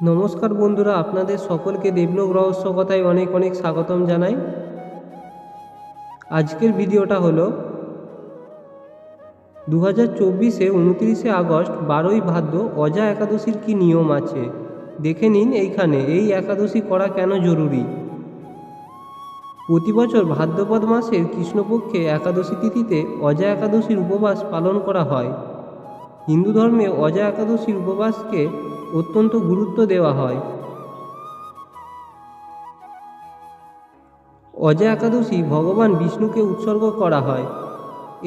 নমস্কার বন্ধুরা, আপনাদের সকলকে দেবলোক রহস্য কথায় অনেক অনেক স্বাগতম জানাই। আজকের ভিডিওটা হলো 2024-এ 29শে আগস্ট 12ই ভাদ্র অজা একাদশীর কী নিয়ম আছে দেখে নিন এইখানে। এই একাদশী করা কেন জরুরি? প্রতি বছর ভাদ্রপদ মাসের কৃষ্ণপক্ষে একাদশী তিথিতে অজা একাদশীর উপবাস পালন করা হয়। হিন্দু ধর্মে অজা একাদশীর উপবাসকে অত্যন্ত গুরুত্ব দেওয়া হয়। অজা একাদশী ভগবান বিষ্ণুকে উৎসর্গ করা হয়।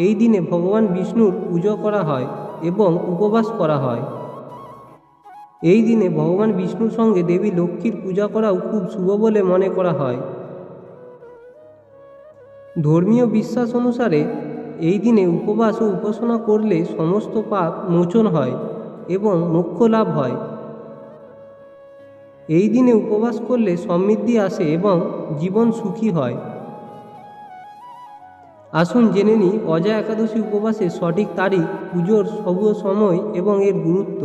এই দিনে ভগবান বিষ্ণুর পুজো করা হয় এবং উপবাস করা হয়। এই দিনে ভগবান বিষ্ণুর সঙ্গে দেবী লক্ষ্মীর পূজা করাও খুব শুভ বলে মনে করা হয়। ধর্মীয় বিশ্বাস অনুসারে এই দিনে উপবাস ও উপাসনা করলে সমস্ত পাপ মোচন হয় এবং মোক্ষ লাভ হয়। এই দিনে উপবাস করলে সমৃদ্ধি আসে এবং জীবন সুখী হয়। আসুন জেনে নিই অজা একাদশী উপবাসের সঠিক তারিখ, পুজোর শুভ সময় এবং এর গুরুত্ব।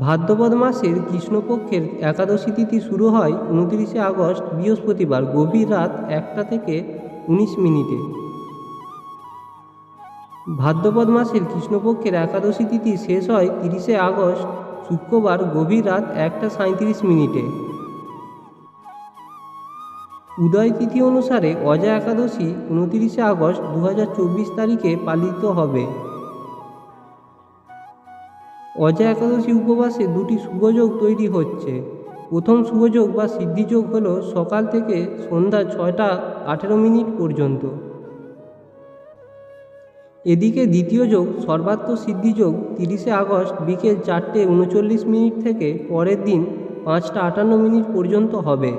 ভাদ্রপদ মাসের কৃষ্ণপক্ষের একাদশী তিথি শুরু হয় 29শে আগস্ট বৃহস্পতিবার গভীর রাত 1টা থেকে 19 মিনিটে। ভাদ্রপদ মাসের কৃষ্ণপক্ষের একাদশী তিথি শেষ হয় 30শে আগস্ট শুক্রবার গভীর রাত 1টা 37 মিনিটে। উদয় তিথি অনুসারে অজা একাদশী 29শে আগস্ট 2024 তারিখে পালিত হবে। অজা একাদশী উপবাসে দুটি শুভযোগ তৈরি হচ্ছে। প্রথম শুভযোগ বা সিদ্ধিযোগ হল সকাল থেকে সন্ধ্যা 6টা 18 মিনিট পর্যন্ত। এদিকে দ্বিতীয় যোগ সর্বাত্ম সিদ্ধিযোগ 30শে আগস্ট বিকেল 4টে 39 মিনিট থেকে পরের দিন 5টা 58 মিনিট পর্যন্ত হবে।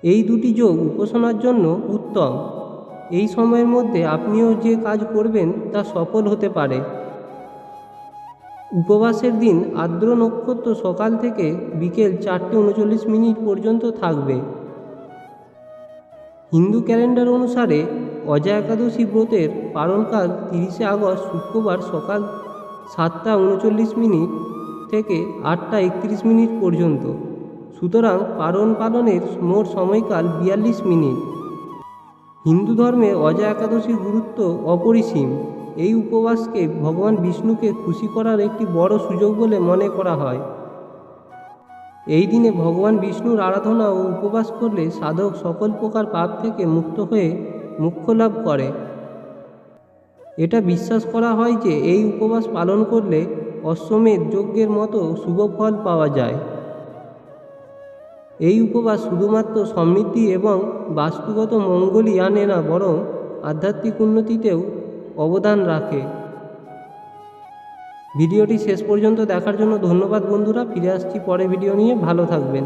এই দুটি যোগ উপাসনার জন্য উত্তম। এই সময়ের মধ্যে আপনিও যে কাজ করবেন তা সফল হতে পারে। উপবাসের দিন আর্দ্র নক্ষত্র সকাল থেকে বিকেল 4টে 39 মিনিট পর্যন্ত থাকবে। হিন্দু ক্যালেন্ডার অনুসারে অজা একাদশী ব্রতের পালনকাল 30শে আগস্ট শুক্রবার সকাল 7টা 39 মিনিট থেকে 8টা 31 মিনিট পর্যন্ত। সুতরাং পালনের মোট সময়কাল 42 মিনিট। হিন্দু ধর্মে অজা একাদশীর গুরুত্ব অপরিসীম। এই উপবাসকে ভগবান বিষ্ণুকে খুশি করার একটি বড় সুযোগ বলে মনে করা হয়। এই দিনে ভগবান বিষ্ণুর আরাধনা ও উপবাস করলে সাধক সকল প্রকার পাপ থেকে মুক্ত হয়ে মোক্ষ লাভ করে। এটা বিশ্বাস করা হয় যে এই উপবাস পালন করলে অশ্বমেধ যজ্ঞের মতো শুভ ফল পাওয়া যায়। এই উপবাস শুধুমাত্র সমৃদ্ধি এবং বাস্তুগত মঙ্গলই আনে না, বরং আধ্যাত্মিক উন্নতিতেও অবদান রাখে। ভিডিওটি শেষ পর্যন্ত দেখার জন্য ধন্যবাদ বন্ধুরা। ফিরে আসছি পরে ভিডিও নিয়ে। ভালো থাকবেন।